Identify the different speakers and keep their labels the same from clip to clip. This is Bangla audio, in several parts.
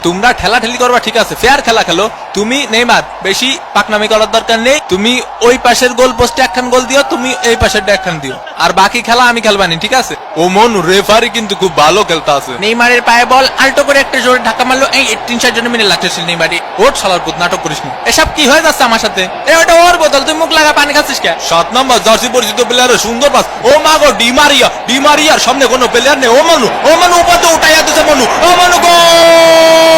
Speaker 1: তোমরা ঠেলাঠেলি করবা ঠিক আছে, ফেয়ার খেলা খেলো। তুমি নেইমার বেশি পাকনামি করার দরকার নেই। তুমি ওই পাশের গোল পোস্টে একখান গোল দিও, তুমি এই পাশের একখান দিও, আর বাকি খেলা আমি খেলবানি, ঠিক আছে? ও মন রেফারি কিন্তু খুব ভালো খেলতে আছে। নেইমারের পায়ে বল আল্টো করে একটা জোরে ধাক্কা মারলো, এই 3-4 জন মিলে লাগতেছিল নেইমারি। ওর শালার পুত নাটক করিস না। এসব কি হয়ে যাচ্ছে আমার সাথে? ওটা ওর বোতল, তুই মুখ লাগা পানি খাচ্ছিস কে? 7 নম্বর জার্সি পরিচিত প্লেয়ারের সুন্দর পাস। ও মা গো, ডিমারিয়ার সামনে কোনো প্লেয়ার নেই। ও মানু উপাতে উঠাইয়া দিছে মনু। ও মানু গোল!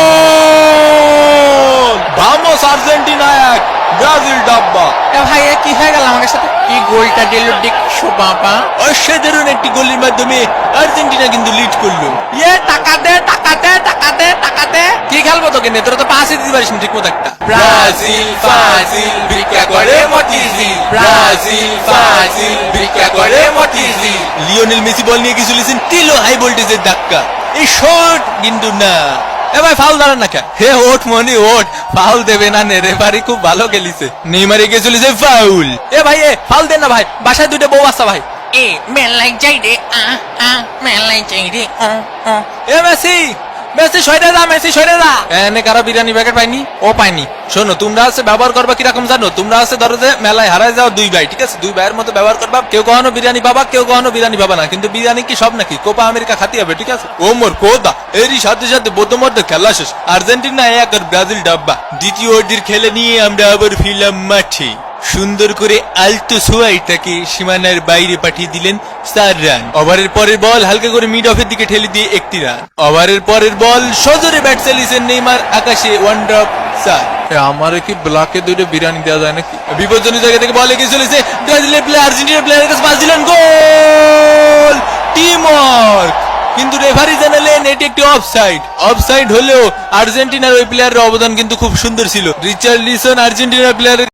Speaker 1: ভামোস আর্জেন্টিনা 1, ব্রাজিল ডাব্বা। ভাই কি হয়ে গেল আমার সাথে? কি গোলটা দিল দেখছো বাবা? অসাধারণ একটি গোলের মাধ্যমে আর্জেন্টিনা কিন্তু লিড করলো। টাকা দে টাকা দে টাকা দে টাকা দে। কি খেলবো তোকে নে? তোরা তো পাসই দিতে পারিস না ঠিক মতো একটা। ব্রাজিল ফাজিল ভিক্ষা করে মতিঝিল, ব্রাজিল ফাজিল ভিক্ষা করে মতিঝিল। লিওনেল মেসি বল নিয়ে কিছু লিসেন, দিলো হাই ভোল্টেজের ধাক্কা। এই শট কিন্তু না। এ ভাই ফাউল দাঁড়ান না কে? হে ওট মনি ওট, ফাউল দেবে না নে, রেফারি খুব ভালো খেলিছে। নেইমারে গিয়ে চলেছে ফাউল। এ ভাই ফাউল দেন না ভাই, বাসায় দুটো বউ আসছে ভাই। মেলাই যাই রে মেলাই যাই রে। এ মেসি মেসি সরে যা, মেসি সরে যা। এনে কারা বিরিয়ানি প্যাকেট পাইনি? ও পাইনি। শোনো, তোমরা আছে ব্যবহার করবা কিরকম জানো? তোমরা আছে ধরো যে মেলায় হারায় যাও 2 ভাই, ঠিক আছে? 2 ভাইয়ের মতো ব্যবহার করবা। কেউ কখনো বিরিয়ানি পাবা, কেউ কখনো বিরিয়ানি পাবা না, কিন্তু বিরিয়ানি কি সব নাকি? কোপা আমেরিকা খাতি হবে, ঠিক আছে? ও মোর কোদা, এরই সাথে সাথে বোধমধ্যে খেলা শেষ। আর্জেন্টিনা 1 আর ব্রাজিল ডাব্বা। দ্বিতীয় অর্ধের খেলে নিয়ে আমরা আবার ফিরলাম মাঠে। সুন্দর করে আলতো সোয়াইটাকে সীমানার বাইরে পাঠিয়ে দিলেন 4 রান। ওভারের পরের বল হালকা করে মিড অফের দিকে ঠেলে দিয়ে 1টি রান। ওভারের পরের বল সজোরে ব্যাট চালিয়েছেন নেইমার, আকাশে 1 ড্রপ 4। আমারে কি ব্লকে 2টা বিরিয়ানি দেওয়া যায় নাকি? বিপজ্জনক জায়গা থেকে বল এগিয়ে চলেছে ব্রাজিলের প্লেয়ার, আর্জেন্টিনার প্লেয়ারের কাছে পাস দিলেন, গোল! Team work. কিন্তু রেফারি জানালেন এটি একটি অফসাইড। অফসাইড হলেও আর্জেন্টিনার ওই প্লেয়ারের অবদান কিন্তু খুব সুন্দর ছিল। রিচার্লিসন আর্জেন্টিনার প্লেয়ারের